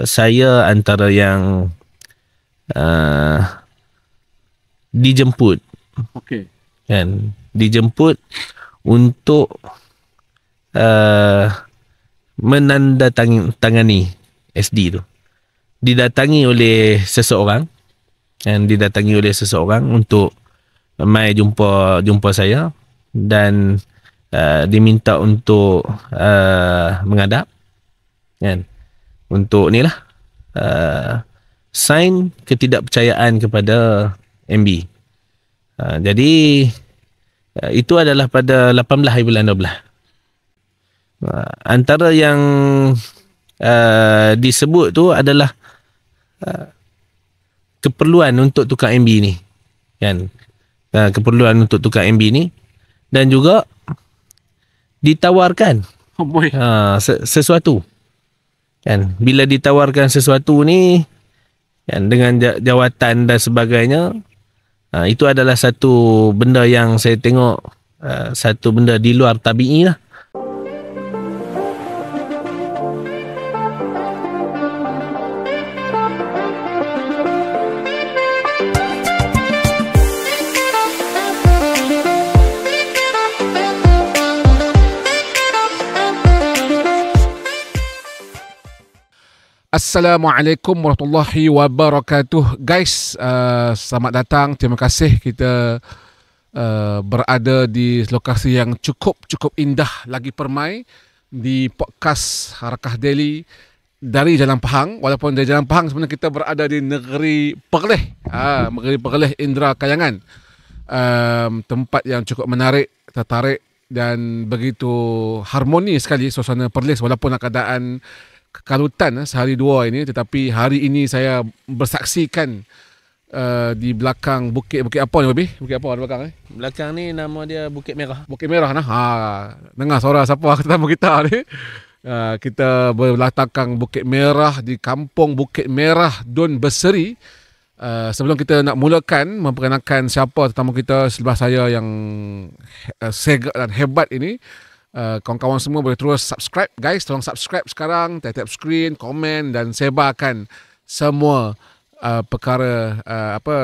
saya antara yang uh, dijemput, Okey. kan, dijemput untuk uh, menandatangani SD tu. Didatangi oleh seseorang, kan, didatangi oleh seseorang untuk mai jumpa saya, dan diminta untuk menghadap, kan, untuk ni lah, sign ketidakpercayaan kepada MB. Jadi itu adalah pada 18 hari bulan 12. Antara yang disebut tu adalah keperluan untuk tukar MB ni, kan, keperluan untuk tukar MB ni, dan juga ditawarkan Oh boy. sesuatu, kan. Bila ditawarkan sesuatu ni, kan, dengan jawatan dan sebagainya, itu adalah satu benda yang saya tengok, satu benda di luar tabi'i lah. Assalamualaikum warahmatullahi wabarakatuh. Guys, selamat datang. Terima kasih kita berada di lokasi yang cukup indah lagi permai di podcast Harakah Daily dari Jalan Pahang. Walaupun dari Jalan Pahang, sebenarnya kita berada di negeri Perlis, negeri Perlis Indra Kayangan. Tempat yang cukup menarik, tertarik dan begitu harmoni sekali suasana Perlis, walaupun keadaan kekalutan sehari dua ini, tetapi hari ini saya bersaksikan di belakang bukit apa ni, Babi? Bukit apa di belakang ni? Belakang ni nama dia Bukit Merah. Bukit Merah nah. Dengar suara siapa tetamu kita ni? Kita berlatarkan Bukit Merah di Kampung Bukit Merah Dun Berseri. Sebelum kita nak mulakan memperkenalkan siapa tetamu kita sebelah saya yang segak dan hebat ini, kawan-kawan semua boleh terus subscribe, guys. Tolong subscribe sekarang, tap screen, komen dan sebarkan semua perkara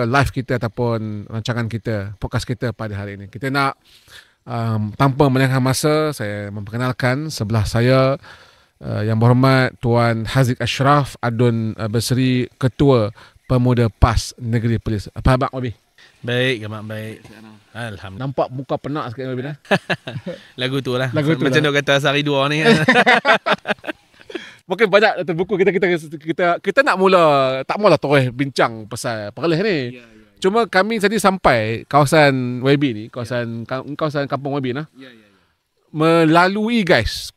live kita ataupun rancangan kita, podcast kita pada hari ini. Kita nak tanpa melengahkan masa, saya memperkenalkan sebelah saya yang berhormat Tuan Haziq Ashraf Adun Berseri, Ketua Pemuda PAS Negeri Perlis. Apa khabar, Wabi? Baik, Gamak, baik. Alhamdulillah. Nampak muka penat sikit, Wabi dah. Lagu tu lah. Lagu tu macam lah. dia kata sehari dua ni. Mungkin banyak buku kita nak tak mula terus bincang pasal Perlis ni. Cuma kami tadi sampai kawasan YB ni, kawasan kampung YB nah. Melalui, guys,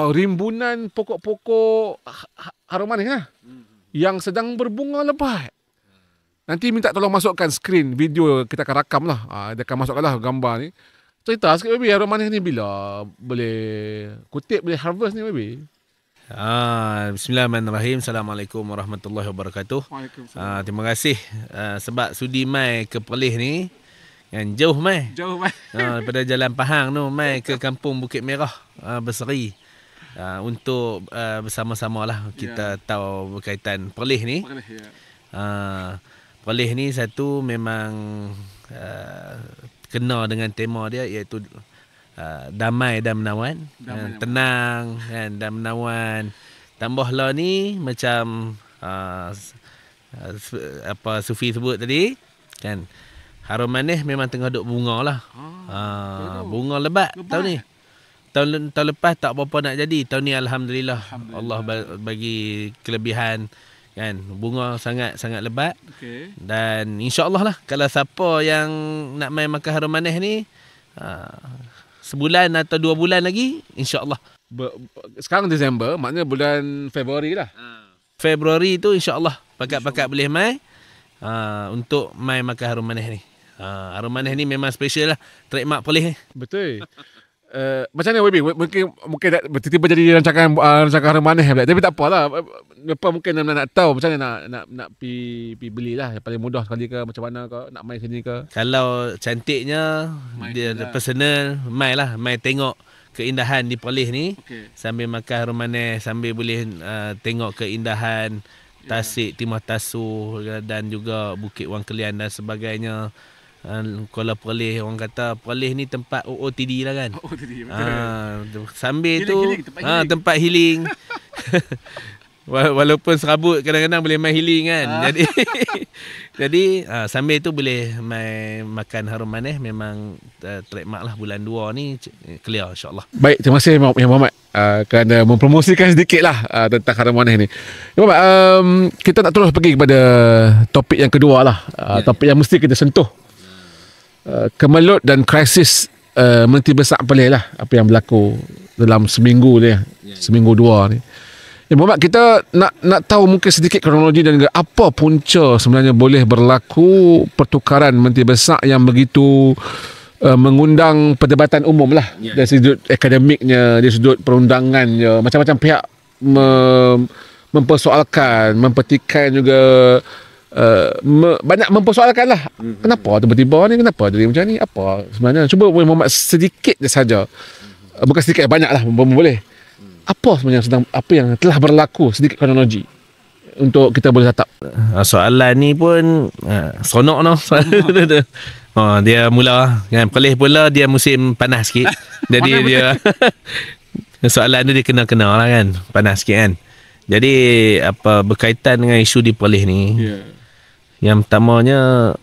rimbunan pokok-pokok harum manis lah, yang sedang berbunga lebat. Nanti minta tolong masukkan skrin video, kita akan rakam lah. Dia akan masukkan lah gambar ni. Cerita sikit, Baby, harum manis ni bila boleh kutip, boleh harvest ni, Baby? Bismillahirrahmanirrahim. Assalamualaikum warahmatullahi wabarakatuh. Terima kasih sebab sudi mai ke Perlis ni, yang jauh mai. Daripada Jalan Pahang tu mai ke Kampung Bukit Merah Berseri, untuk bersama-sama lah kita tahu berkaitan Perlis ni. Perlis ni satu memang kena dengan tema dia, iaitu damai dan menawan, tenang, kan, dan menawan. Tambahlah ni macam apa Sufi sebut tadi, kan, harum manis memang tengah duk bunga lah. Bunga lebat tahun ni. Tahun lepas tak berapa nak jadi. Tahun ni Alhamdulillah. Allah bagi kelebihan, kan, bunga sangat lebat. Dan insya-Allah lah, kalau siapa yang nak main makan harum manis ni, sebulan atau 2 bulan lagi, insya-Allah. Sekarang Disember, maknanya bulan Februari lah. Februari tu insya-Allah pakat-pakat boleh mai untuk mai makan harum manis ni. Harum manis ni memang special lah, trademark Perlis ni. Betul. Macam mana, Wabi? Mungkin tiba-tiba jadi rancangan harum manis, tapi tak apalah. Apa mungkin nak tahu macam mana nak pi belilah, yang paling mudah sekali ke, macam mana ke, nak mai sini ke? Kalau cantiknya dia personal, mai tengok keindahan di Perlis ni. Okey. Sambil makan harum manis, sambil boleh tengok keindahan Tasik, Timur Tasuh dan juga Bukit Wang Kelian dan sebagainya. Kalau Perlis, orang kata Perlis ni tempat OOTD lah kan. OOTD, betul. Sambil Healing, tu tempat healing. tempat healing. Walaupun serabut kadang-kadang boleh main healing kan. Jadi sambil tu boleh main makan harum manis. Memang trademark lah bulan 2 ni clear insyaAllah. Baik, terima kasih Yang Muhammad kerana mempromosikan sedikit lah tentang harum manis ni. Yang Muhammad, kita nak terus pergi kepada topik yang kedua lah. Topik yang mesti kita sentuh. Kemelut dan krisis Menteri Besar Perlis lah. Apa yang berlaku dalam seminggu ni, seminggu 2 ni. Muhammad, kita nak tahu mungkin sedikit kronologi dan juga apa punca sebenarnya boleh berlaku pertukaran Menteri Besar yang begitu mengundang perdebatan umum lah. Dari sudut akademiknya, dari sudut perundangannya, macam-macam pihak mempersoalkan, mempertikaikan juga, banyak mempersoalkan lah. Kenapa tiba-tiba ni, kenapa jadi macam ni, apa sebenarnya. Cuba Muhammad sedikit saja, bukan sedikit, banyak lah boleh. Apa sebenarnya apa yang telah berlaku, sedikit kronologi untuk kita boleh tatap. Soalan ni pun seronok noh. Dia mula kan, Perlis pula dia musim panas sikit. Jadi dia soalan tu dia kena-kena lah kan, panas sikit kan. Jadi apa berkaitan dengan isu di Perlis ni, yang pertamanya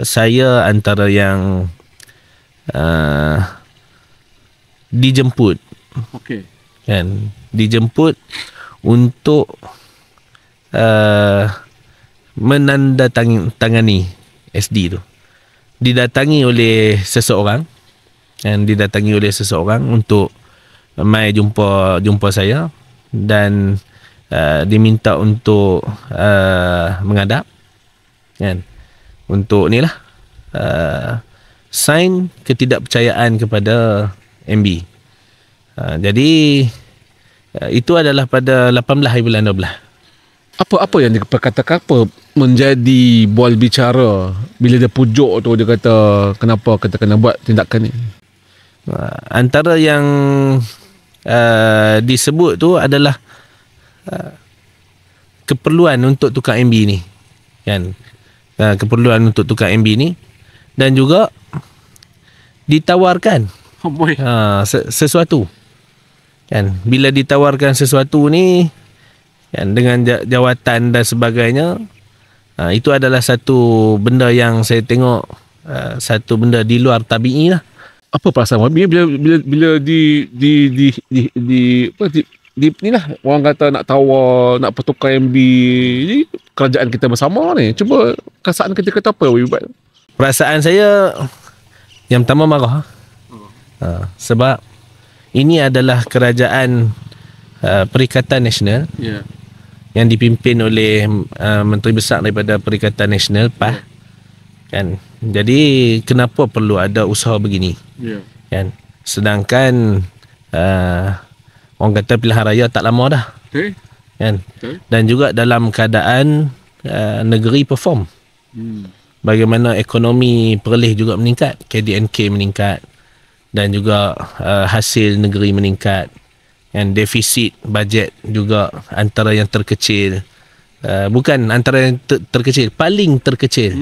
saya antara yang dijemput. Okey. Kan, dijemput untuk menandatangani SD tu. Didatangi oleh seseorang, dan didatangi oleh seseorang untuk mai jumpa saya dan diminta untuk menghadap kan, untuk ni lah sign ketidakpercayaan kepada MB. Jadi itu adalah pada 18 hari bulan 12. Apa yang dia perkatakan, apa menjadi bual bicara bila dia pujuk tu, dia kata kenapa kita kena buat tindakan ni? Antara yang disebut tu adalah keperluan untuk tukar MB ni kan, keperluan untuk tukar MB ni, dan juga ditawarkan sesuatu kan. Bila ditawarkan sesuatu ni kan, dengan jawatan dan sebagainya, itu adalah satu benda yang saya tengok, satu benda di luar tabi'i lah. Apa perasaan bila ni lah, orang kata nak tawar, nak pertukar MB ni, kerajaan kita bersama ni. Cuba perasaan kita apa buat? Perasaan saya yang pertama marah. Sebab ini adalah kerajaan Perikatan Nasional yang dipimpin oleh Menteri Besar daripada Perikatan Nasional PAH kan. Jadi kenapa perlu ada usaha begini kan, sedangkan orang kata pilihan raya tak lama dah kan, dan juga dalam keadaan negeri perform, bagaimana ekonomi Perlis juga meningkat, KDNK meningkat, dan juga hasil negeri meningkat, dan defisit bajet juga antara yang terkecil, bukan antara yang terkecil, paling terkecil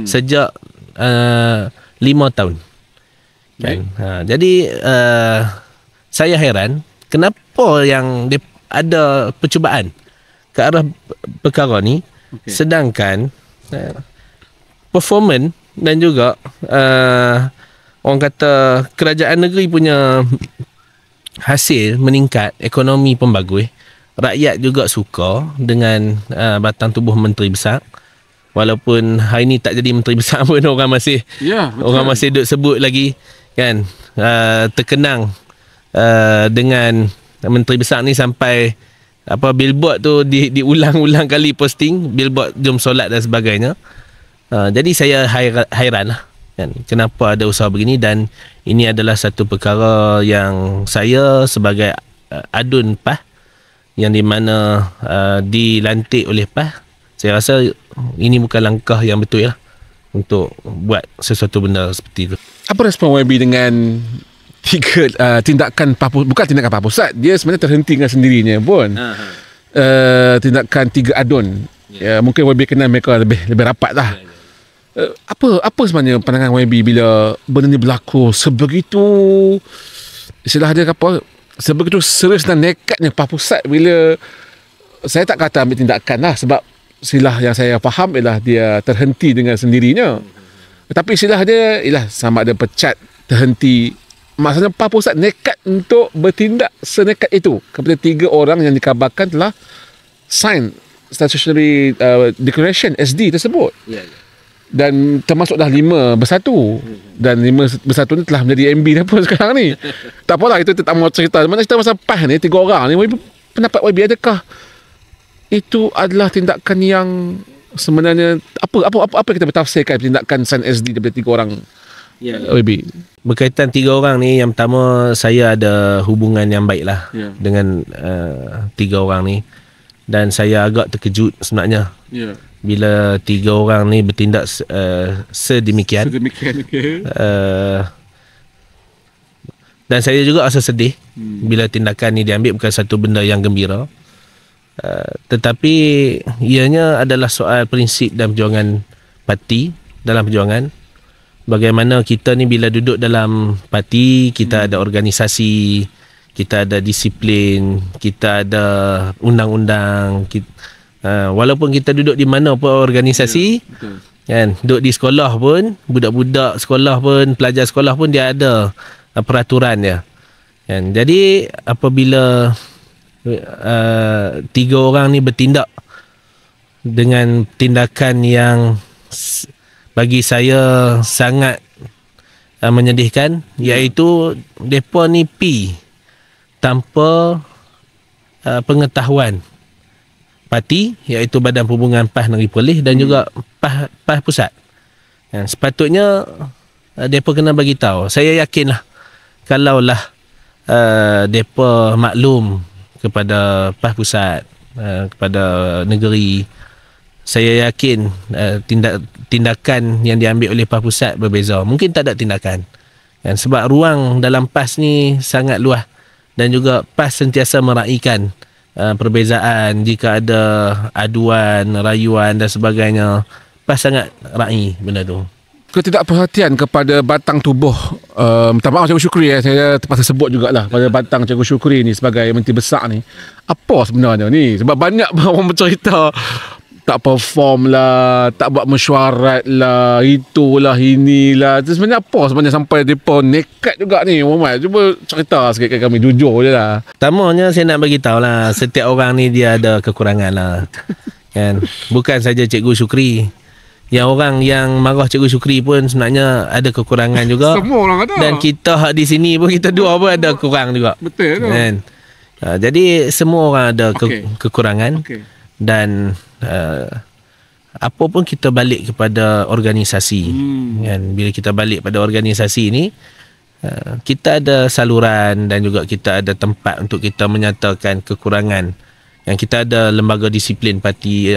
sejak 5 tahun kan. Jadi saya heran kenapa yang ada percubaan ke arah perkara ni, sedangkan performance dan juga orang kata kerajaan negeri punya hasil meningkat, ekonomi pun bagus, rakyat juga suka dengan batang tubuh Menteri Besar. Walaupun hari ni tak jadi Menteri Besar pun, orang masih duk sebut lagi kan, terkenang dengan Menteri Besar ni, sampai apa billboard tu diulang-ulang kali posting, billboard jom solat dan sebagainya. Jadi saya hairan lah kan, kenapa ada usaha begini. Dan ini adalah satu perkara yang saya sebagai adun PAH, yang di mana dilantik oleh PAH, saya rasa ini bukan langkah yang betul lah untuk buat sesuatu benda seperti itu. Apa respon YB dengan tindakan bukan tindakan Pak Pusat, dia sebenarnya terhenti dengan sendirinya pun. Tindakan 3 adun. Mungkin YB kenal mereka lebih rapat lah. Apa sebenarnya pandangan YB bila benda ni berlaku sebegitu, istilah dia apa, sebegitu serius dan nekatnya Pak Pusat bila, saya tak kata ambil tindakan lah, sebab istilah yang saya faham ialah dia terhenti dengan sendirinya. Tapi istilah dia ialah sama ada pecat, terhenti. Maksudnya Pak Pusat nekat untuk bertindak senekat itu kepada 3 orang yang dikabarkan telah sign Statutory Declaration SD tersebut. Dan termasuk dah 5 bersatu. Dan 5 bersatu ni telah menjadi MB dah pun sekarang ni. Tak apalah, itu tak mau cerita. Mana cerita pasal PAS ni, 3 orang ni, pendapat YB adakah itu adalah tindakan yang sebenarnya apa kita bertafsirkan tindakan sign SD daripada 3 orang? YB Berkaitan 3 orang ni, yang pertama, saya ada hubungan yang baik lah dengan 3 orang ni. Dan saya agak terkejut sebenarnya bila 3 orang ni bertindak sedemikian. Dan saya juga rasa sedih bila tindakan ni diambil, bukan satu benda yang gembira. Tetapi ianya adalah soal prinsip dan perjuangan parti dalam perjuangan. Bagaimana kita ni bila duduk dalam parti, kita ada organisasi, kita ada disiplin, kita ada undang-undang. Walaupun kita duduk di mana pun organisasi, kan, duduk di sekolah pun, budak-budak sekolah pun, pelajar sekolah pun, dia ada peraturan dia. Kan. Jadi apabila 3 orang ni bertindak dengan tindakan yang bagi saya sangat menyedihkan, iaitu mereka ni pi tanpa pengetahuan parti, iaitu Badan Perhubungan PAS Negeri Perlis dan juga PAS Pusat. Sepatutnya mereka kena bagi tahu. Saya yakinlah kalaulah mereka maklum kepada PAS Pusat, kepada negeri, saya yakin tindakan yang diambil oleh PAS Pusat berbeza. Mungkin tak ada tindakan. Sebab ruang dalam PAS ni sangat luas. Dan juga PAS sentiasa meraihkan perbezaan. Jika ada aduan, rayuan dan sebagainya, PAS sangat raih benda tu. Ketidakperhatian kepada batang tubuh, minta maaf Cikgu Syukri, saya terpaksa sebut jugalah pada batang Cikgu Syukri ni sebagai menteri besar ni. Apa sebenarnya ni? Sebab banyak orang bercerita tak perform lah, tak buat mesyuarat lah, itulah, inilah. Sebenarnya apa sebenarnya sampai mereka nekat juga ni, Muhammad? Cuba cerita sikit kat kami, jujur je lah. Pertamanya saya nak bagi tahu lah, setiap orang ni dia ada kekurangan lah. Kan? Bukan saja Cikgu Syukri. Yang orang yang marah Cikgu Syukri pun sebenarnya ada kekurangan juga. Semua orang ada. Dan kita di sini pun, kita dua pun ada kurang juga. Betul tu. Kan? Jadi semua orang ada kekurangan. Dan apa pun kita balik kepada organisasi. Kan? Bila kita balik pada organisasi ni, kita ada saluran dan juga kita ada tempat untuk kita menyatakan kekurangan. Yang kita ada lembaga disiplin parti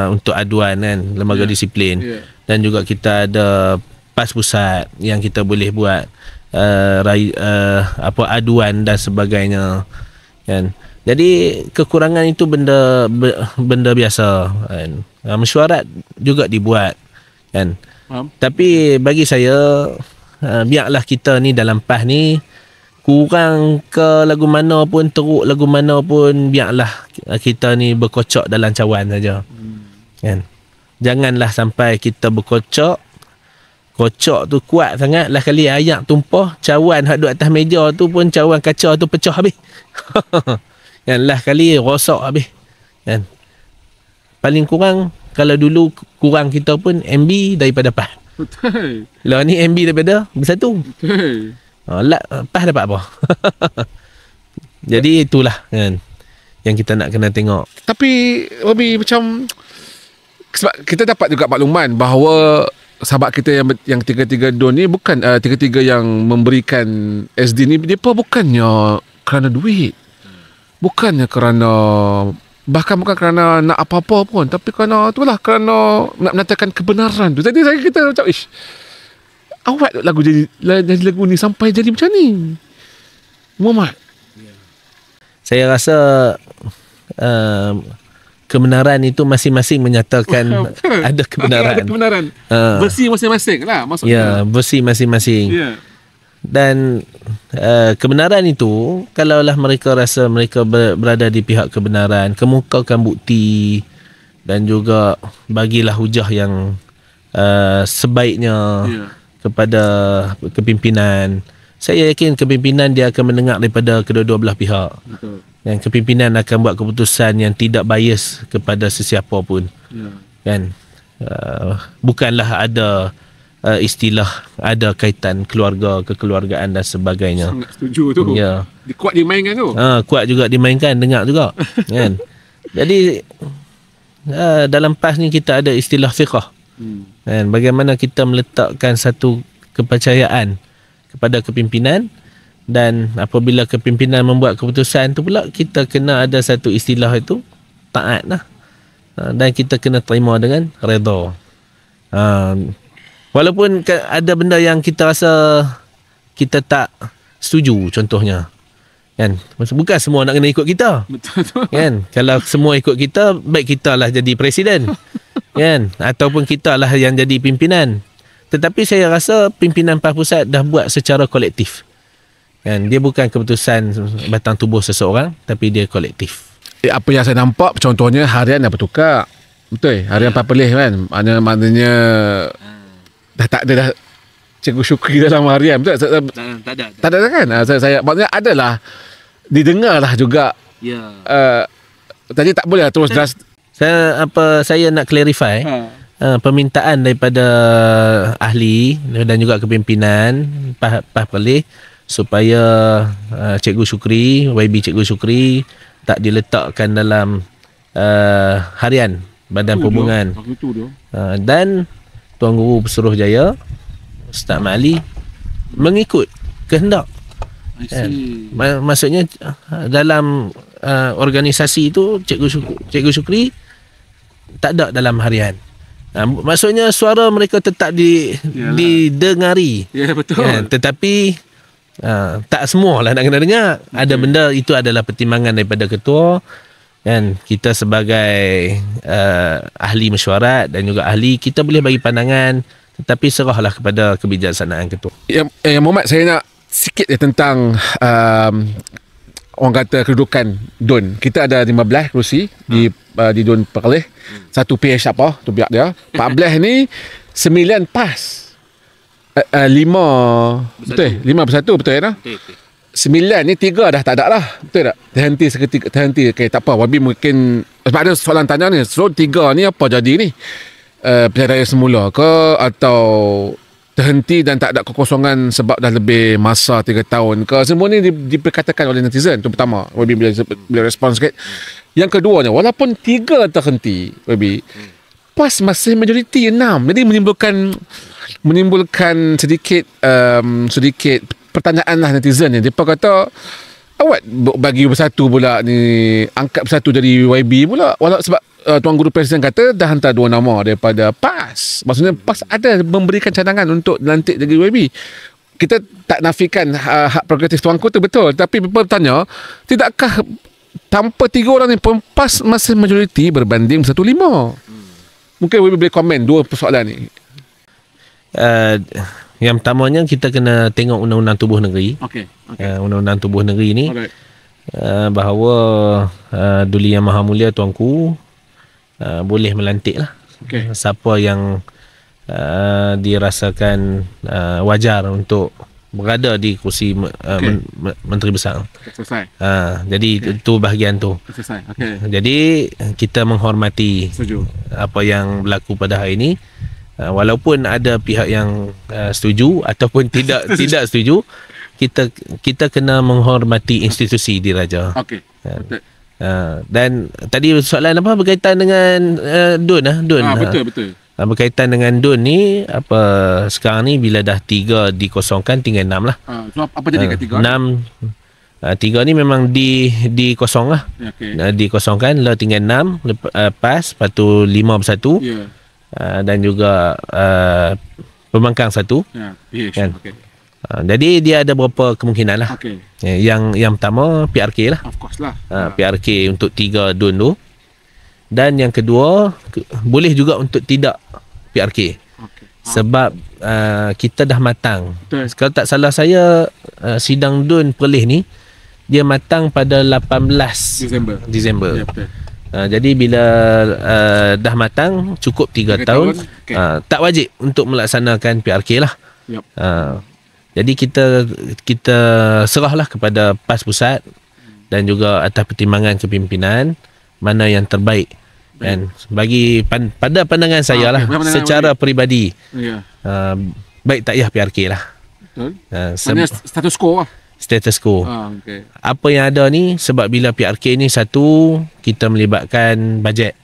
untuk aduan, kan, lembaga disiplin. Dan juga kita ada PAS Pusat yang kita boleh buat aduan dan sebagainya, kan. Jadi kekurangan itu benda biasa, kan. Mesyuarat juga dibuat, kan. Tapi bagi saya, biarlah kita ni dalam PAS ni kurang ke lagu mana pun, teruk lagu mana pun, biarlah kita ni berkocok dalam cawan saja. Kan? Janganlah sampai kita berkocok, kocok tu kuat sangat, lah kali ayak tumpah, cawan hak duduk atas meja tu pun, cawan kaca tu pecah habis. Kan, lah kali rosak habis. Kan? Paling kurang, kalau dulu kurang kita pun MB daripada PAS. Betul. Lah ni MB daripada bersatu. Betul. PAS dapat apa? Jadi itulah, kan, yang kita nak kena tengok. Tapi Wabi, macam sebab kita dapat juga makluman bahawa sahabat kita yang tiga-tiga don ni bukan tiga-tiga yang memberikan SD ni, dia pun bukannya kerana duit. Bukannya kerana, bahkan bukan kerana nak apa-apa pun, tapi kerana itulah, kerana nak menyatakan kebenaran tu. Jadi kita macam awet lagu jadi lagu ni sampai jadi macam ni. Muhammad. Saya rasa kebenaran itu masing-masing menyatakan ada kebenaran. Ada kebenaran. Versi masing-masing lah maksudnya. Ya, versi masing-masing. Ya. Dan kebenaran itu, kalaulah mereka rasa mereka berada di pihak kebenaran, kemukakan bukti dan juga bagilah hujah yang sebaiknya kepada kepimpinan. Saya yakin kepimpinan dia akan mendengar daripada kedua-dua belah pihak. Betul. Dan kepimpinan akan buat keputusan yang tidak bias kepada sesiapa pun. Kan? Bukanlah ada istilah ada kaitan keluarga, kekeluargaan dan sebagainya. Sangat setuju tu. Ya. Kuat dimainkan tu. Kuat juga dimainkan, dengar juga. Kan? Jadi dalam PAS ni kita ada istilah fiqh. Kan? Bagaimana kita meletakkan satu kepercayaan kepada kepimpinan, dan apabila kepimpinan membuat keputusan tu pula kita kena ada satu istilah itu taat lah. Dan kita kena terima dengan redha. Walaupun ada benda yang kita rasa kita tak setuju, contohnya kan, bukan semua nak kena ikut kita. Betul. Kan, kalau semua ikut kita, baik kita lah jadi presiden. Kan, ataupun kita lah yang jadi pimpinan. Tetapi saya rasa pimpinan PAS Pusat dah buat secara kolektif. Kan, dia bukan keputusan batang tubuh seseorang, tapi dia kolektif. Apa yang saya nampak contohnya harian dah bertukar. Betul. Harian PAS Perlis kan. Maknanya dah tak ada dah Cikgu Syukri dalam harian. Betul? Tak ada kan? Saya maknanya adalah didengarlah juga. Ya. Tadi tak boleh terus Saya nak clarify. Permintaan daripada ahli dan juga kepimpinan PAS Perlis supaya Cikgu Syukri, YB Cikgu Syukri tak diletakkan dalam harian Badan Perhubungan. Dan Tuan Guru Pesuruhjaya Ustaz Ma'ali mengikut kehendak. Maksudnya dalam organisasi itu Cikgu Syukri tak ada dalam harian. Maksudnya suara mereka tetap didengari. Ya, betul. Tetapi tak semualah nak kena dengar. Ada benda itu adalah pertimbangan daripada ketua, kan. Kita sebagai ahli mesyuarat dan juga ahli, kita boleh bagi pandangan, tetapi serahlah kepada kebijaksanaan ketua. Yang Muhammad, saya nak sikit tentang orang kata kedudukan DUN. Kita ada 15 kerusi di DUN Perlis. Satu PH apa tu pihak dia. 14 ni 9 PAS. 5 betul. 5 bersatu betul ya? Betul. 9 ni 3 dah tak ada lah. Betul tak? Terhenti seketika, terhenti. Okay, tak apa. Wabi mungkin sebab ada soalan tanya ni. So 3 ni apa jadi ni? Pilihan raya semula ke, atau terhenti dan tak ada kekosongan sebab dah lebih masa 3 tahun ke? Semua ni diperkatakan oleh netizen. Itu pertama. Wabi bila respon sikit. Yang keduanya, walaupun 3 terhenti, Wabi, PAS masih majoriti 6. Jadi menimbulkan sedikit pertanyaan lah netizen ni. Dia kata awak bagi bersatu pula ni, angkat bersatu jadi YB pula, sebab Tuan Guru Presiden kata dah hantar 2 nama daripada PAS. Maksudnya PAS ada memberikan cadangan untuk dilantik jadi YB. Kita tak nafikan hak prerogatif Tuanku tu betul, tapi bertanya, tidakkah tanpa 3 orang ni pun PAS masih majoriti berbanding 1-5? Mungkin YB boleh komen 2 persoalan ni. Yang pertamanya kita kena tengok Undang-Undang Tubuh Negeri. Undang-Undang Tubuh Negeri ni bahawa Duli Yang Maha Mulia Tuanku boleh melantik lah siapa yang dirasakan wajar untuk berada di kursi Menteri Besar. Jadi itu bahagian tu. Jadi kita menghormati apa yang berlaku pada hari ini. Walaupun ada pihak yang setuju ataupun tidak setuju, kita kena menghormati institusi diraja. Dan tadi soalan apa berkaitan dengan DUN betul. Berkaitan dengan DUN ni, apa sekarang ni bila dah 3 dikosongkan, tinggal 6 lah. So apa jadi ke 3? 3 ni memang dikosong lah. Dikosongkan, lah tinggal 6 PAS, lepas tu 5 bersatu. Dan juga pembangkang satu. Ya, PH. Kan? Okey. Jadi dia ada beberapa kemungkinan lah. Okey. Yang pertama PRK lah. Of course lah. PRK untuk 3 DUN tu. Dan yang kedua boleh juga untuk tidak PRK. Okey. Sebab kita dah matang. Betul. Kalau tak salah saya sidang DUN Perlis ni dia matang pada 18 Disember. Ya, betul. Jadi bila dah matang cukup 3 3 tahun, okay. tak wajib untuk melaksanakan PRK lah. Yep. Jadi kita serahlah kepada PAS Pusat dan juga atas pertimbangan kepimpinan mana yang terbaik. Dan bagi pada pandangan saya lah, secara peribadi, baik tak payah PRK lah. Betul. Status quo lah. Status quo. Okay. Apa yang ada ni, sebab bila PRK ni satu, kita melibatkan bajet.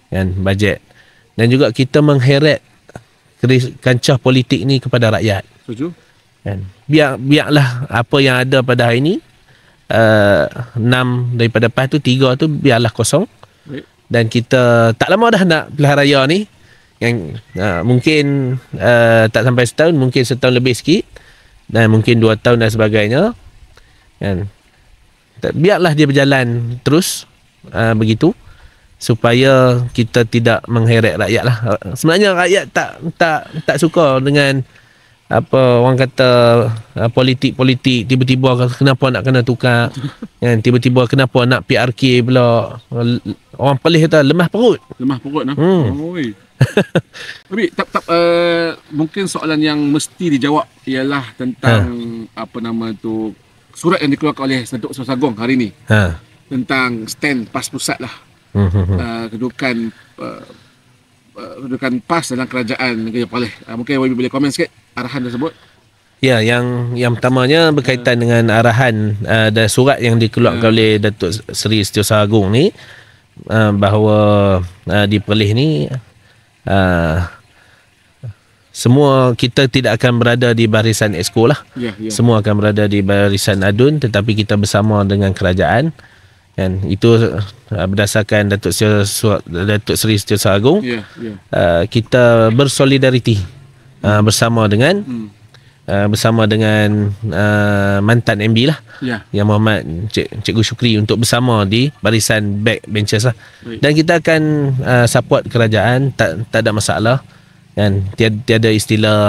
Kan, bajet. Dan juga kita mengheret kancah politik ni kepada rakyat. Setuju. Kan? Biarlah apa yang ada pada hari ni, 6 daripada PAS tu, 3 tu biarlah kosong. Baik. Dan kita tak lama dah nak pilihan raya ni, yang mungkin tak sampai setahun, mungkin setahun lebih sikit, dan mungkin 2 tahun dan sebagainya. Kan? Biarlah dia berjalan terus begitu, supaya kita tidak mengheret rakyat lah. Sebenarnya rakyat tak suka dengan apa orang kata politik tiba-tiba kenapa nak kena tukar, kan, tiba-tiba kenapa nak PRK pula. Orang Perlis kata lemah perut Nah. Oi. Tapi mungkin soalan yang mesti dijawab ialah tentang apa nama tu, surat yang dikeluarkan oleh Datuk Seri Sagong hari ni tentang stand PAS Pusat lah. Kedudukan PAS dalam kerajaan negeri Perlis. Mungkin YB boleh komen sikit arahan tersebut. Ya, yang pertamanya berkaitan dengan arahan dan surat yang dikeluarkan oleh Datuk Seri Setiausaha Agung ni, bahawa di Perlis ni semua kita tidak akan berada di barisan Exco lah. Semua akan berada di barisan ADUN, tetapi kita bersama dengan kerajaan. Kan, itu berdasarkan Datuk Seri Setiausaha Agung. Kita bersolidariti bersama dengan mantan MB lah, Yang Muhammad Cikgu Syukri, untuk bersama di barisan backbenchers lah. Dan kita akan support kerajaan, tak ada masalah. Kan, tiada istilah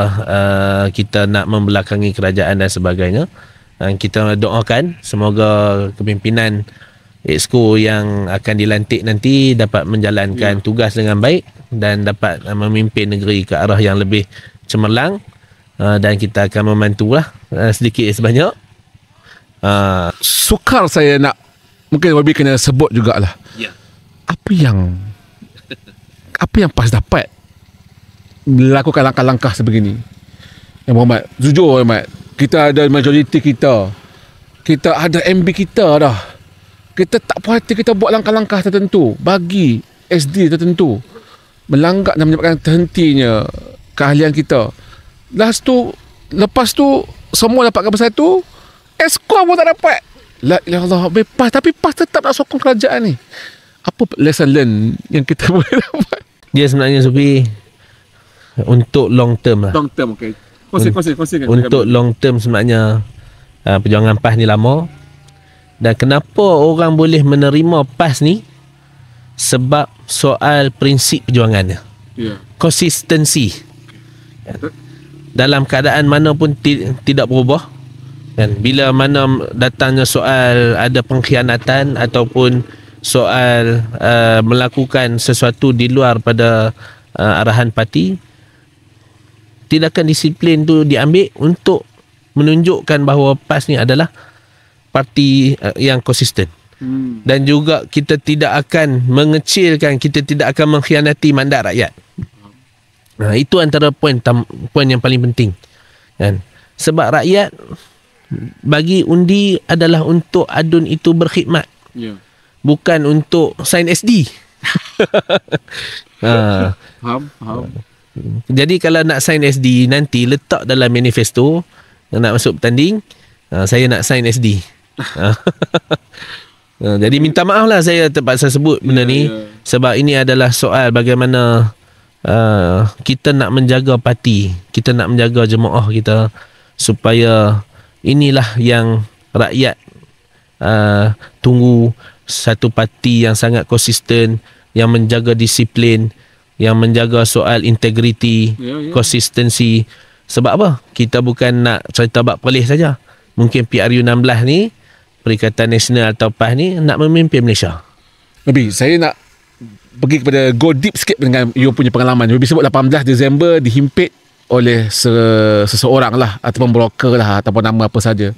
kita nak membelakangi kerajaan dan sebagainya. Kita doakan semoga kepimpinan Exco yang akan dilantik nanti dapat menjalankan tugas dengan baik dan dapat memimpin negeri ke arah yang lebih cemerlang, dan kita akan membantulah sedikit sebanyak. Sukar saya nak, mungkin YB kena sebut jugalah. Apa yang PAS dapat melakukan langkah-langkah sebegini? Yang Muhammad, jujur Muhammad, kita ada majoriti kita ada MB kita dah. Kita tak puas hati, kita buat langkah-langkah tertentu bagi SD tertentu, melanggar dan menyebabkan terhentinya keahlian kita. Lepas tu semua dapat gambar satu, Exco pun tak dapat. La ilaha illallah, PAS, tapi PAS tetap nak sokong kerajaan ni. Apa lesson learn yang kita boleh dapat? Dia sebenarnya, Sufi, untuk long term lah. Long term, okey. Kongsikan. Untuk long term sebenarnya perjuangan PAS ni lama. Dan kenapa orang boleh menerima PAS ni? Sebab soal prinsip perjuangannya. Konsistensi. Dalam keadaan mana pun tidak berubah. Dan bila mana datangnya soal ada pengkhianatan ataupun soal melakukan sesuatu di luar pada arahan parti, tindakan disiplin tu diambil untuk menunjukkan bahawa PAS ni adalah parti yang konsisten. Dan juga kita tidak akan mengecilkan, kita tidak akan mengkhianati mandat rakyat. Itu antara poin yang paling penting. Kan? Sebab rakyat bagi undi adalah untuk ADUN itu berkhidmat. Bukan untuk sign SD. Faham. Jadi kalau nak sign SD, nanti letak dalam manifesto, nak masuk bertanding, saya nak sign SD. Jadi minta maaf lah saya terpaksa sebut benda ni. Sebab ini adalah soal bagaimana kita nak menjaga parti, kita nak menjaga jemaah kita supaya inilah yang rakyat tunggu, satu parti yang sangat konsisten, yang menjaga disiplin, yang menjaga soal integriti, konsistensi. Sebab apa? Kita bukan nak cerita bab Perlis saja. Mungkin PRU16 ni, Perikatan Nasional atau PAS ni nak memimpin Malaysia. Nabi, saya nak pergi kepada go deep sikit dengan you punya pengalaman. Nabi sebut 18 Disember dihimpit oleh seseorang lah, ataupun broker lah, ataupun nama apa saja.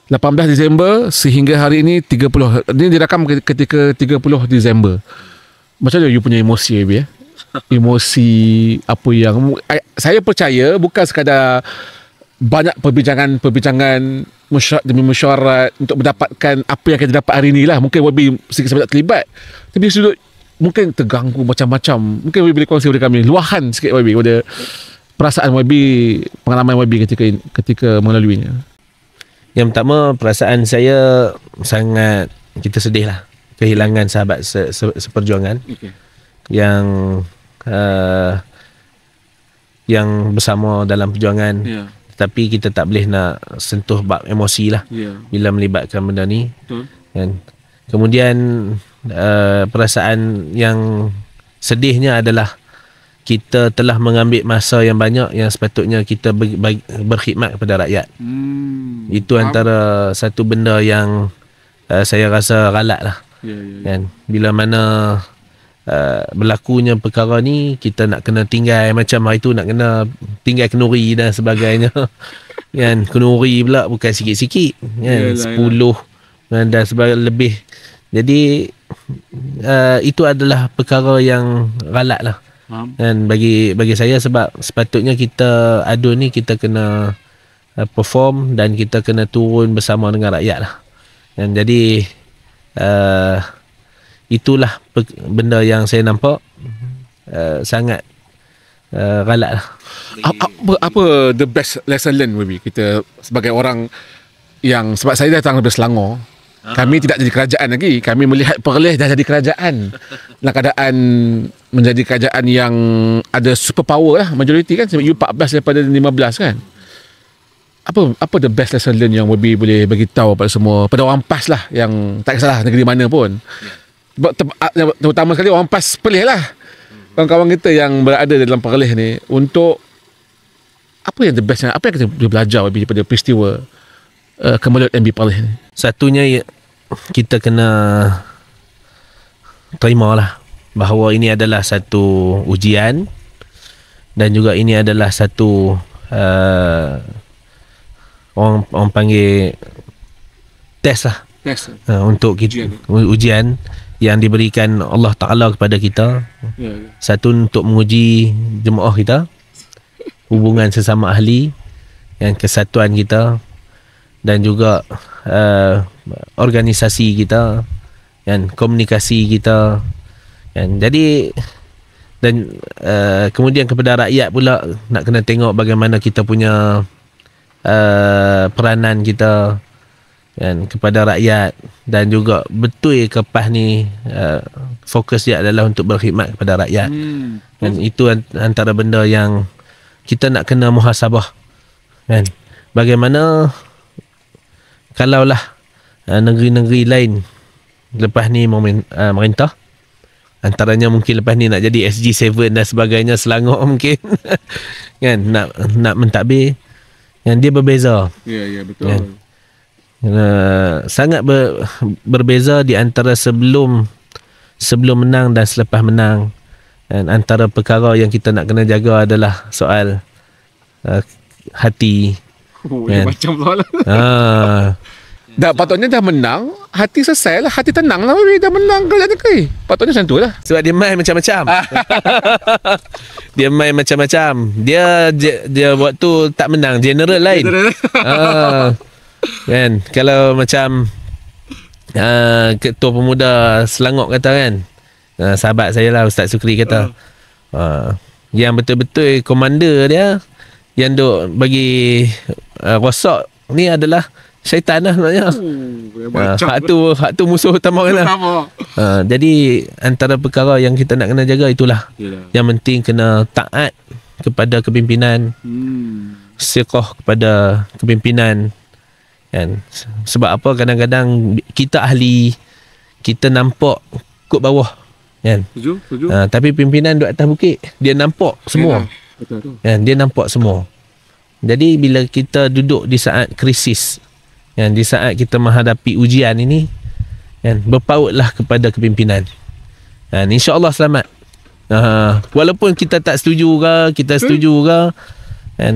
18 Disember sehingga hari ini 30. Ini dirakam ketika 30 Disember. Macam mana you punya emosi, Nabi? Emosi apa yang saya percaya bukan sekadar banyak perbincangan demi mesyuarat untuk mendapatkan apa yang kita dapat hari ni lah. Mungkin Wabi sedikit sebanyak terlibat, tapi sudut mungkin terganggu macam-macam. Mungkin Wabi boleh kongsi kepada kami luahan sikit, Wabi, pada perasaan Wabi, pengalaman Wabi ketika melaluinya. Yang pertama, perasaan saya sangat, kita sedih lah kehilangan sahabat seperjuangan yang bersama dalam perjuangan. Tetapi kita tak boleh nak sentuh bab emosi lah bila melibatkan benda ni. Kan? Kemudian perasaan yang sedihnya adalah kita telah mengambil masa yang banyak yang sepatutnya kita berkhidmat kepada rakyat. Itu antara satu benda yang saya rasa galak lah. Kan? Bila mana berlakunya perkara ni, kita nak kena tinggal, macam hari tu nak kena tinggal kenduri dan sebagainya. Kan? Kenduri pula bukan sikit-sikit, kan? 10 dan sebagainya lebih. Jadi itu adalah perkara yang galak lah. Dan bagi saya, sebab sepatutnya kita adun ni kita kena perform dan kita kena turun bersama dengan rakyat lah. Dan jadi itulah benda yang saya nampak sangat galak lah. Apa the best lesson learned, Wabi, kita sebagai orang yang, sebab saya datang dari Selangor, kami tidak jadi kerajaan lagi, kami melihat Perlis dah jadi kerajaan dalam keadaan menjadi kerajaan yang ada superpower lah, majoriti kan, sebab you 14 daripada 15 kan. Apa the best lesson learned yang Wabi boleh bagi tahu pada semua, pada orang PAS lah, yang tak kisahlah negeri mana pun, terutama sekali orang PAS Perlis lah, kawan-kawan kita yang berada dalam Perlis ni, untuk apa yang the best, apa yang kita boleh belajar daripada peristiwa Kemelut MB Perlis ni? Satunya, kita kena terimalah bahawa ini adalah satu ujian, dan juga ini adalah satu orang panggil test lah, untuk kita, ujian yang diberikan Allah Ta'ala kepada kita. Satu, untuk menguji jemaah kita, hubungan sesama ahli, yang kesatuan kita, dan juga organisasi kita, dan komunikasi kita. Dan jadi, dan kemudian kepada rakyat pula, nak kena tengok bagaimana kita punya peranan kita, dan kepada rakyat, dan juga betul ke PAS ni fokus dia adalah untuk berkhidmat kepada rakyat. Dan itu antara benda yang kita nak kena muhasabah, kan? Bagaimana kalaulah negeri-negeri lain lepas ni merintah, antaranya mungkin lepas ni nak jadi SG7 dan sebagainya, Selangor mungkin kan, nak mentadbir, yang dia berbeza. Ya, betul. Kan? Sangat berbeza di antara sebelum menang dan selepas menang. Dan antara perkara yang kita nak kena jaga adalah soal hati. Kan? Macam soalan. Dah patutnya dah menang, hati selesai lah, hati tenang lah, dah menang ke jadi ke. Patutnya macam tu lah. Sebab dia main macam-macam. Dia main macam-macam. Dia waktu tak menang, general lain. Kan, kalau macam Ketua Pemuda Selangor kata kan, sahabat saya lah, Ustaz Sukri kata, yang betul-betul komander dia yang duk bagi rosak ni adalah syaitan lah sebenarnya. Hak tu musuh utama kan lah. Jadi antara perkara yang kita nak kena jaga itulah. Yang penting kena taat kepada kepimpinan, siqah kepada kepimpinan kan. Sebab apa, kadang-kadang kita ahli, kita nampak kot bawah kan. Setuju. Tapi pimpinan duduk atas bukit, dia nampak semua. Betul. Kan, dia nampak semua. Jadi bila kita duduk di saat krisis kan, di saat kita menghadapi ujian ini kan, berpautlah kepada kepimpinan kan, insya-Allah selamat. Walaupun kita tak setuju ke, kita setuju ke kan,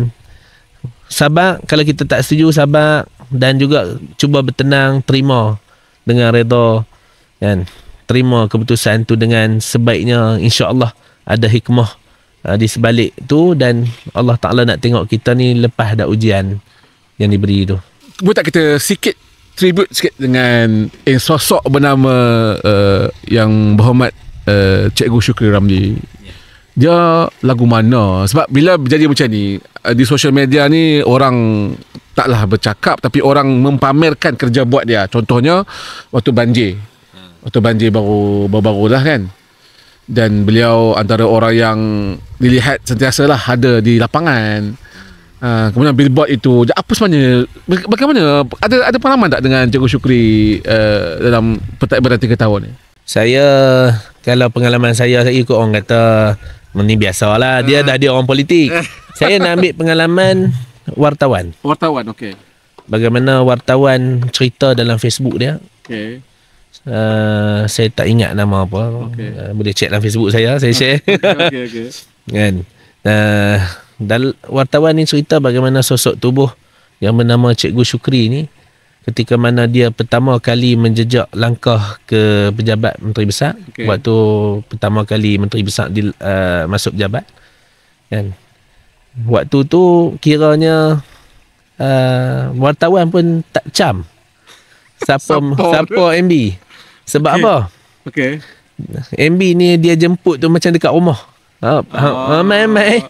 sabar. Kalau kita tak setuju, sabar. Dan juga cuba bertenang, terima dengan redha kan, terima keputusan tu dengan sebaiknya. InsyaAllah ada hikmah di sebalik tu, dan Allah Ta'ala nak tengok kita ni lepas dah ujian yang diberi tu. Boleh tak kita sikit tribute sikit dengan sosok bernama yang berhormat Cikgu Syukri Ramli? Dia lagu mana? Sebab bila berjadi macam ni di social media ni, orang taklah bercakap, tapi orang mempamerkan kerja buat dia. Contohnya waktu banjir baru-baru dah kan, dan beliau antara orang yang dilihat sentiasalah ada di lapangan. Kemudian billboard itu, apa sebenarnya, bagaimana, ada pengalaman tak dengan Cikgu Syukri dalam pentadbiran 3 tahun ni? Saya, kalau pengalaman saya ikut orang kata ni biasalah, dia orang politik. Saya nak ambil pengalaman wartawan, okey. Bagaimana wartawan cerita dalam Facebook dia. Okey. Saya tak ingat nama apa. Boleh check dalam Facebook saya share. Okey. Kan. Dan wartawan ni cerita bagaimana sosok tubuh yang bernama Cikgu Syukri ni, ketika mana dia pertama kali menjejak langkah ke pejabat Menteri Besar. Waktu pertama kali Menteri Besar masuk pejabat kan. Waktu tu kiranya wartawan pun tak cam siapa MB. Sebab apa? MB ni dia jemput tu macam dekat rumah. Mai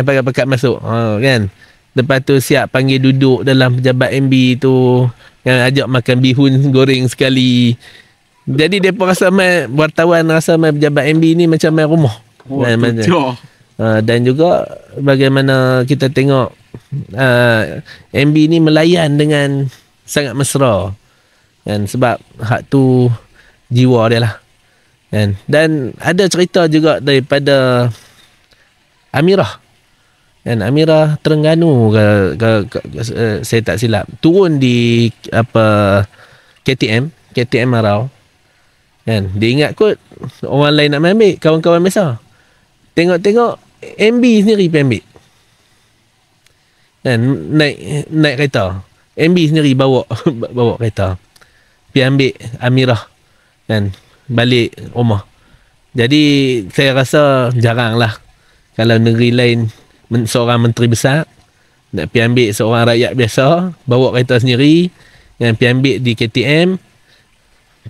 pakat masuk kan. Lepas tu siap panggil duduk dalam pejabat MB tu kan, ajak makan bihun goreng sekali. Jadi depa rasa wartawan rasa pejabat MB ni macam main rumah. Dan juga bagaimana kita tengok MB ni melayan dengan sangat mesra kan, sebab hak tu jiwa dia lah kan. Dan ada cerita juga daripada Amirah kan, Amirah Terengganu saya tak silap, turun di KTM Marau kan. Dia ingat kot orang lain nak ambil, kawan-kawan biasa. Tengok MB sendiri pergi ambil kan, naik kereta. MB sendiri bawa kereta pergi ambil Amirah kan, balik rumah. Jadi saya rasa jarang lah kalau negeri lain seorang menteri besar nak pergi ambil seorang rakyat biasa, bawa kereta sendiri kan, pergi ambil di KTM,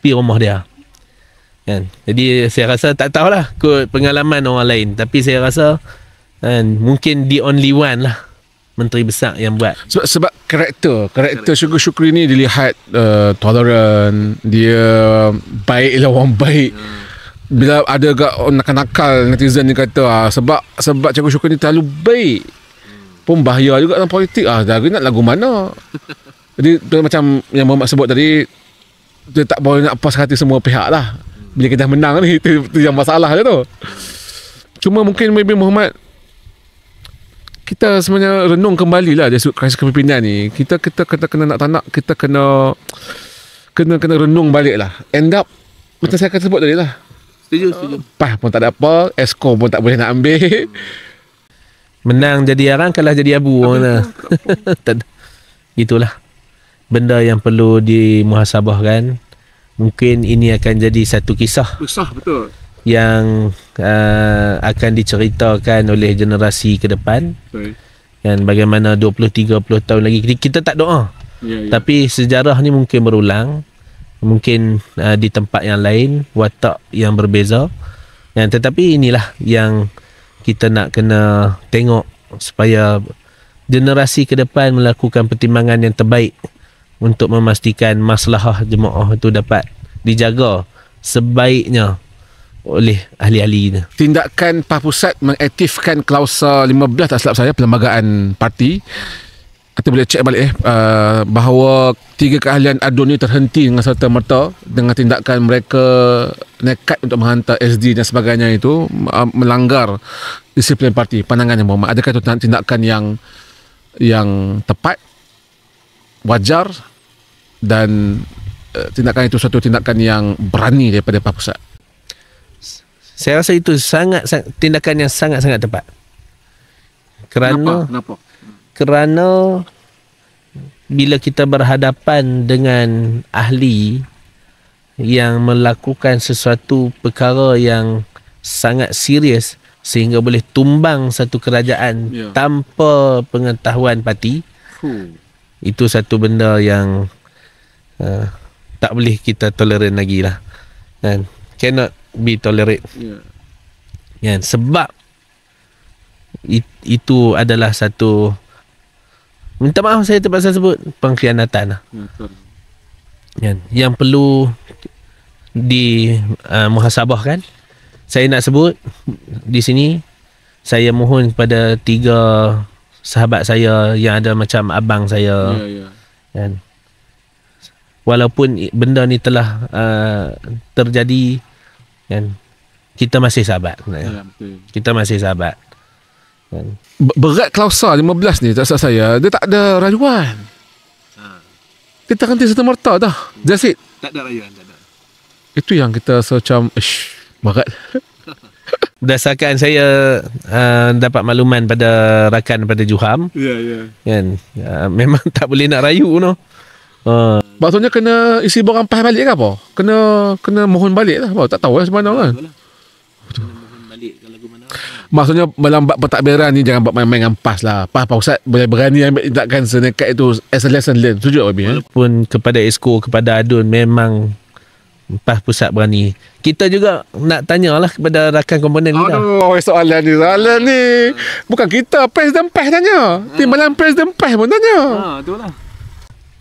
pergi rumah dia kan. Jadi saya rasa, tak tahulah kot pengalaman orang lain, tapi saya rasa kan, mungkin the only one lah menteri besar yang buat. Sebab karakter Cikgu Syukri ni dilihat tolerant, dia baik lah, orang baik. Bila ada nakal-nakal netizen ni kata sebab Cikgu Syukri ni terlalu baik, pun bahaya juga dalam politik. Dari nak lagu mana? Jadi macam yang Muhammad sebut tadi, dia tak boleh nak puas hati semua pihak lah. Bila kita menang ni, itu yang masalah dia tu. Cuma mungkin maybe Muhammad, kita sebenarnya renung kembali lah dari krisis kepimpinan ni. Kita kena nak tak nak, kita kena renung balik lah. End up macam saya akan sebut tadi lah, Setuju. PAS pun tak ada apa, Esko pun tak boleh nak ambil. Menang jadi arang, kalah jadi abu. Itulah benda yang perlu dimuhasabahkan. Mungkin ini akan jadi satu kisah betul yang akan diceritakan oleh generasi ke depan. Dan bagaimana 20-30 tahun lagi kita tak doa. Tapi sejarah ni mungkin berulang. Mungkin di tempat yang lain, watak yang berbeza. Tetapi inilah yang kita nak kena tengok supaya generasi ke depan melakukan pertimbangan yang terbaik untuk memastikan maslahah jemaah itu dapat dijaga sebaiknya oleh ahli-ahli ni. Tindakan PAS Pusat mengaktifkan klausa 15 tak silap saya Perlembagaan Parti. Kita boleh cek balik bahawa 3 keahlian adun ni terhenti dengan serta-merta dengan tindakan mereka nekat untuk menghantar SD dan sebagainya itu melanggar disiplin parti. Pandangannya Muhammad, adakah itu tindakan yang tepat, wajar dan tindakan itu suatu tindakan yang berani daripada PAS Pusat? Saya rasa itu tindakan yang sangat-sangat tepat. Kenapa? Kerana bila kita berhadapan dengan ahli yang melakukan sesuatu perkara yang sangat serius sehingga boleh tumbang satu kerajaan tanpa pengetahuan parti, itu satu benda yang tak boleh kita tolerate lagi lah. Kan? Cannot be tolerate. Kan? Sebab itu adalah satu, minta maaf saya terpaksa sebut, pengkhianatan lah. Yang perlu muhasabahkan. Saya nak sebut di sini, saya mohon kepada 3 sahabat saya yang ada macam abang saya. Kan? Walaupun benda ni telah terjadi, kan, kita masih sahabat. Kita masih sahabat. Kan? Berat klausa 15 ni, tak salah saya, dia tak ada rayuan. Kita henti serta-merta dah. That's it. Tak ada rayuan, tak ada. Itu yang kita rasa macam berat. Berdasarkan saya dapat makluman pada rakan pada Juham, kan, memang tak boleh nak rayu no. Maksudnya kena isi borang PAS balik ke apa? Kena mohon balik lah. Tak tahu lah macam mana kan. Maksudnya dalam bab pentadbiran ni jangan buat main-main dengan PAS lah. PAS Pusat boleh berani ambil tindakan senekat itu as a lesson learned. Setuju tak Abi? Walaupun kepada Esko, kepada Adun, memang PAS Pusat berani. Kita juga nak tanyalah kepada rakan komponen kita. Aduh, soalan ni. Bukan kita, PAS dan PAS tanya. Timbalan PAS dan PAS pun tanya. Betul lah.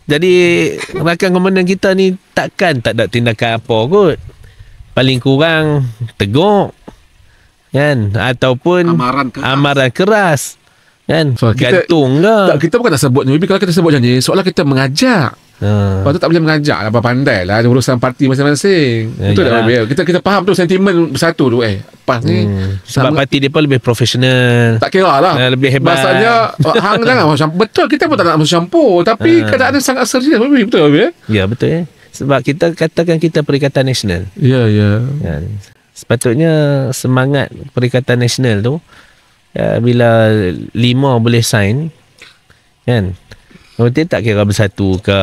Jadi rakan komponen kita ni takkan tak ada tindakan apa kot. Paling kurang tegur, kan, ataupun amaran keras, kan, so, gantung ke. Tak, kita bukan nak sebut ni. Kalau kita sebut macam ni, soalan kita mengajak. Lepas tu tak boleh mengajak lah. Pandai lah urusan parti masing-masing. Betul tak? Kita faham tu sentimen bersatu tu. PAS ni sebab parti dia pun lebih profesional. Tak kira lah. Lebih hebat. Maksudnya hang jangan macam betul, kita pun tak nak masuk campur. Tapi keadaan sangat serius. Betul tak? Ya, betul. Sebab kita katakan kita Perikatan Nasional. Ya. Sepatutnya semangat Perikatan Nasional tu, bila 5 boleh sign, kan, nanti tak kira bersatu ke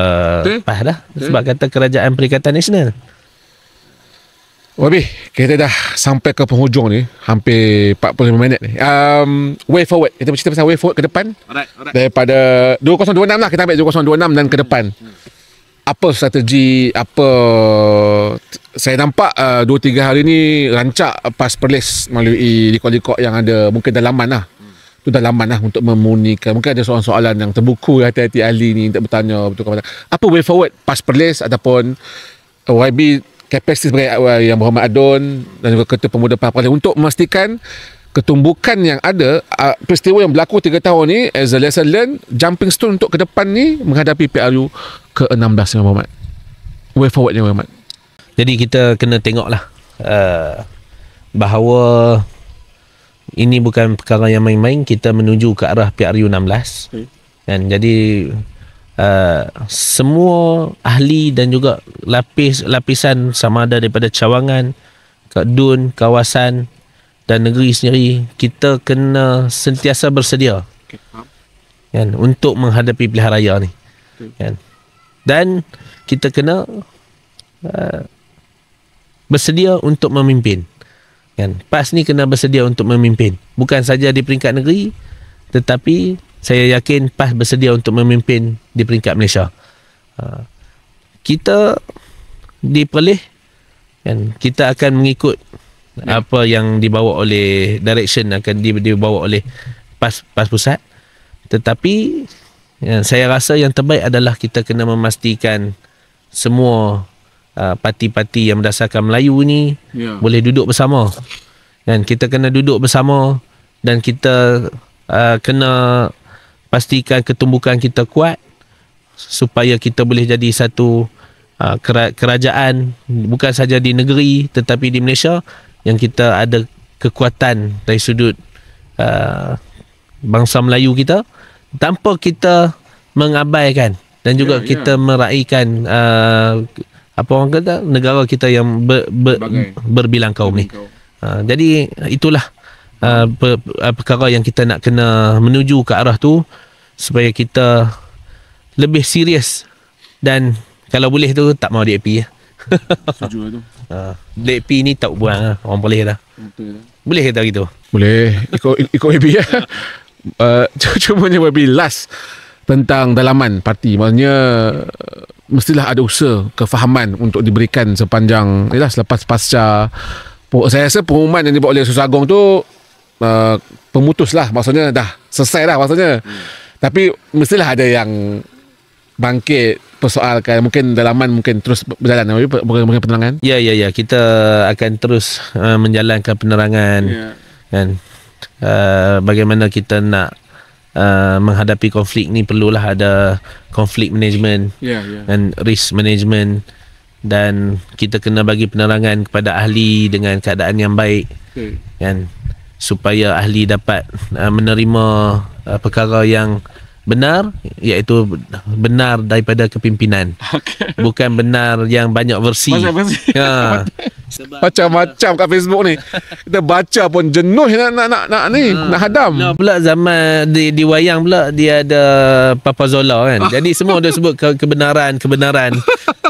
PAS dah. Sebab kata Kerajaan Perikatan Nasional. Wabi, kita dah sampai ke penghujung ni. Hampir 45 minit ni. Way forward. Kita bercerita pasal way forward ke depan. Alright. Daripada 2026 lah. Kita ambil 2026 dan ke depan. Apa strategi, saya nampak 2-3 hari ni rancak PAS Perlis melalui likot-likot yang ada, mungkin dalaman lah. Itu dalaman lah untuk memunikan. Mungkin ada soalan-soalan yang terbuku hati-hati ahli ni untuk bertanya betul kepada apa way forward PAS Perlis ataupun YB kapasiti sebagai yang Muhammad Adun dan juga Ketua Pemuda PAS Perlis untuk memastikan ketumbukan yang ada, peristiwa yang berlaku 3 tahun ni as a lesson learned, jumping stone untuk ke depan ni menghadapi PRU ke-16 yang Muhammad. Way forward yang Muhammad. Jadi kita kena tengoklah bahawa ini bukan perkara yang main-main. Kita menuju ke arah PRU 16. Dan jadi semua ahli dan juga lapisan sama ada daripada cawangan, DUN, kawasan dan negeri sendiri, kita kena sentiasa bersedia, kan, untuk menghadapi pilihan raya ni. Kan? Dan kita kena bersedia untuk memimpin. Kan? PAS ni kena bersedia untuk memimpin. Bukan saja di peringkat negeri, tetapi saya yakin PAS bersedia untuk memimpin di peringkat Malaysia. Kita di Perlis, kan, kita akan mengikut apa yang dibawa oleh direction, akan dibawa oleh PAS Pusat. Tetapi saya rasa yang terbaik adalah kita kena memastikan semua parti-parti yang berdasarkan Melayu ni boleh duduk bersama. Dan kita kena duduk bersama dan kita kena pastikan ketumbukan kita kuat supaya kita boleh jadi satu kerajaan bukan saja di negeri tetapi di Malaysia yang kita ada kekuatan dari sudut bangsa Melayu kita tanpa kita mengabaikan dan juga kita meraihkan apa orang kata negara kita yang berbilang kaum ni. Jadi itulah perkara yang kita nak kena menuju ke arah tu supaya kita lebih serius dan kalau boleh tu tak mau DAP ya. Setuju tu. DAP ni tak buang orang boleh dah. Boleh kata gitu. Boleh ikut AB ya. Cumanya lebih last tentang dalaman parti. Maksudnya mestilah ada usaha kefahaman untuk diberikan sepanjang selepas pasca. Saya rasa pengumuman yang dibuat oleh Susagong tu pemutus lah, maksudnya dah selesai dah maksudnya. Tapi mestilah ada yang bangkit persoalkan, mungkin dalaman mungkin terus berjalan mungkin penerangan. Ya kita akan terus menjalankan penerangan kan. Bagaimana kita nak menghadapi konflik ni perlulah ada konflik management dan risk management dan kita kena bagi penerangan kepada ahli dengan keadaan yang baik kan supaya ahli dapat menerima perkara yang benar, iaitu benar daripada kepimpinan. Bukan benar yang banyak versi. Macam-macam kat Facebook ni. Kita baca pun jenuh nak ni, nak hadam. Pula zaman di wayang pula dia ada Papa Zola kan. Jadi semua dia sebut kebenaran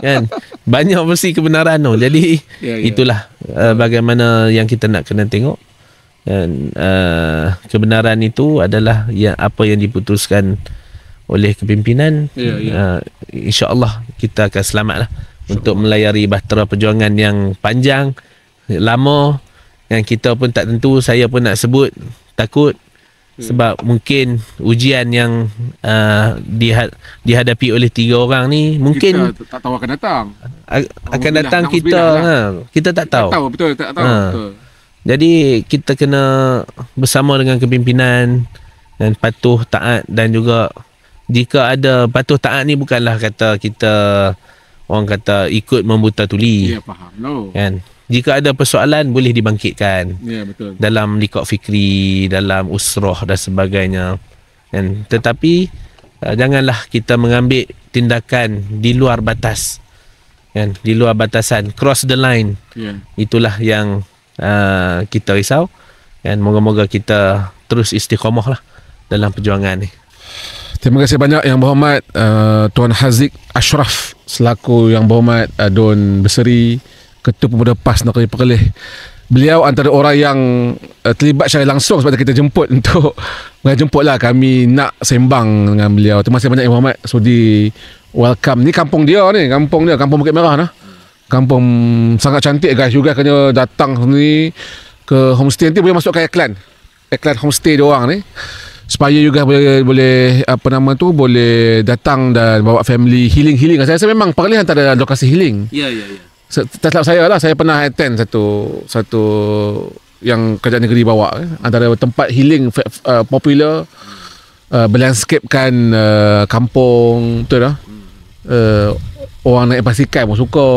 kan. Banyak versi kebenaran tu. Jadi itulah bagaimana yang kita nak kena tengok. Dan kebenaran itu adalah apa yang diputuskan oleh kepimpinan. InsyaAllah kita akan selamatlah untuk melayari bahtera perjuangan yang panjang, lama, yang kita pun tak tentu. Saya pun nak sebut takut sebab mungkin ujian yang dihadapi oleh 3 orang ni mungkin kita tak tahu akan datang. Akan datang kita tak tahu. Tak tahu. Betul. Jadi kita kena bersama dengan kepimpinan dan patuh taat, dan juga jika ada patuh taat ni bukanlah kata kita orang kata ikut membuta tuli. Ya, faham. No. Kan? Jika ada persoalan boleh dibangkitkan. Ya, betul. Dalam liqab fikri, dalam usrah dan sebagainya. Kan? Tetapi janganlah kita mengambil tindakan di luar batas. Kan? Di luar batasan, cross the line. Itulah yang kita risau, dan moga-moga kita terus istiqamah lah dalam perjuangan ni. Terima kasih banyak Yang Berhormat Tuan Haziq Ashraf selaku Yang Berhormat Don Berseri, Ketua Pemuda PAS Negeri Perlis. Beliau antara orang yang terlibat secara langsung sebab kita jemput untuk jemputlah kami nak sembang dengan beliau. Terima kasih banyak Yang Berhormat sudi welcome. Ni kampung dia, kampung Bukit Merah nah. Kampung sangat cantik guys, juga kena datang ni ke homestay. Nanti boleh masuk ke iklan homestay dia orang ni supaya juga boleh apa nama tu, boleh datang dan bawa family healing. Saya rasa memang Perlis antara lokasi healing. Ya. Tak silap saya lah, saya pernah attend satu yang kerajaan negeri bawa antara tempat healing popular, berlandscapekan kampung betul lah. Orang naik basikal pun suka.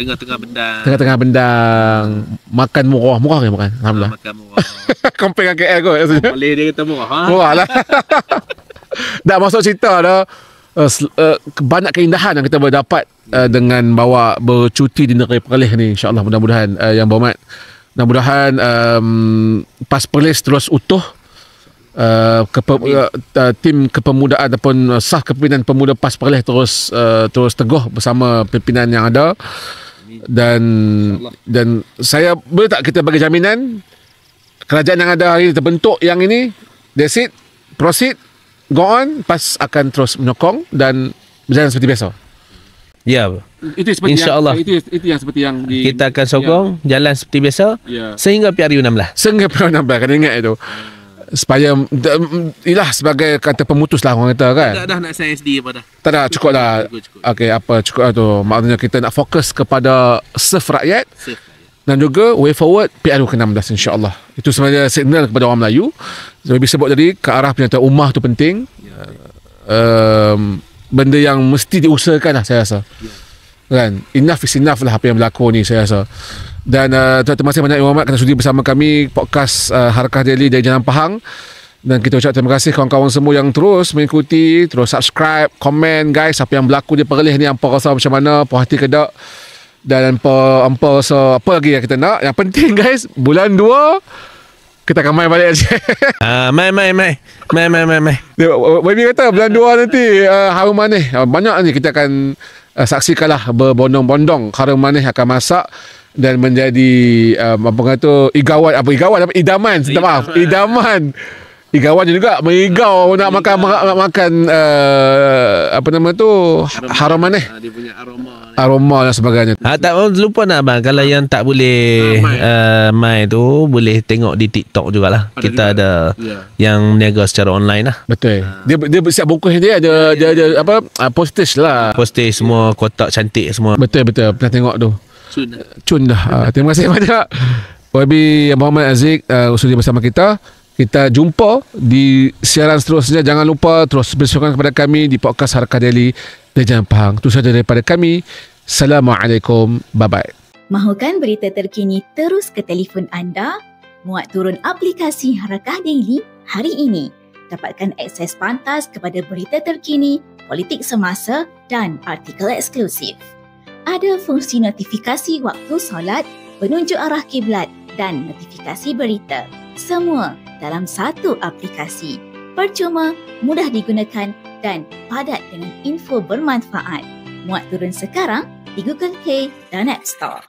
Tengah-tengah bendang. Makan murah ke makan? Alhamdulillah. Makan murah. Compare dengan KL kot. Boleh dia kata murah. Murah lah. Tak masuk cerita dah. Banyak keindahan yang kita boleh dapat dengan bawa bercuti di negeri Perlis ni. InsyaAllah mudah-mudahan Yang Berhormat, mudah-mudahan PAS Perlis terus utuh. Tim kepemudaan ataupun sah kepimpinan pemuda PAS Perlis terus teguh bersama pimpinan yang ada, dan saya boleh tak kita bagi jaminan kerajaan yang ada hari ini terbentuk yang ini, that's it, proceed, go on, PAS akan terus menyokong dan berjalan seperti biasa. Ya, itu seperti InsyaAllah itu yang seperti yang kita akan sokong jalan seperti biasa sehingga PRU 16. Sehingga PRU 16, kena ingat itu. supaya ialah sebagai kata pemutus lah orang kata kan. Dah nak sign SD apa dah? Tak dah, cukup dah. Cukup. Okey, apa cukup lah tu. Maknanya kita nak fokus kepada serve rakyat Safe. dan juga way forward PRU ke-16 insya-Allah. Itu sebenarnya signal kepada orang Melayu. Lebih sebut tadi ke arah penyertaan ummah tu penting. Benda yang mesti diusahakan lah saya rasa. Kan? Enough is enough lah apa yang berlaku ni saya rasa. Dan terima kasih banyak Yang Hormat kerana sudi bersama kami podcast Harakah Daily dari Jalan Pahang. Dan kita ucap terima kasih kawan-kawan semua yang terus mengikuti, terus subscribe, komen guys apa yang berlaku di Perlis ni, hampa rasa macam mana, puas hati ke tak, dan hampa rasa apa lagi yang kita nak. Yang penting guys, bulan 2 kita akan main balik aja. Mai. Baby kata bulan 2 nanti harum manis banyak ni kita akan saksikanlah berbondong-bondong harum manis akan masak dan menjadi Igawan juga mengigau nak makan apa nama tu harum manis. Dia punya Aroma dan sebagainya. Tak lupa nak abang, kalau yang tak boleh mai tu boleh tengok di TikTok jugalah. Kita ada yang niaga secara online lah. Betul. Dia siap bungkus dia ada apa postage lah. Postage semua kotak cantik semua. Betul pernah tengok tu. Cun dah. Terima kasih banyak YB Muhammad Aziz sudi bersama kita. Kita jumpa di siaran seterusnya. Jangan lupa terus bersokongan kepada kami di podcast Harakah Daily dari Jalan Pahang. Itu sahaja daripada kami. Assalamualaikum. Bye-bye. Mahukan berita terkini terus ke telefon anda? Muat turun aplikasi Harakah Daily hari ini. Dapatkan akses pantas kepada berita terkini, politik semasa dan artikel eksklusif. Ada fungsi notifikasi waktu solat, penunjuk arah kiblat dan notifikasi berita. Semua dalam satu aplikasi. Percuma, mudah digunakan dan padat dengan info bermanfaat. Muat turun sekarang di Google Play dan App Store.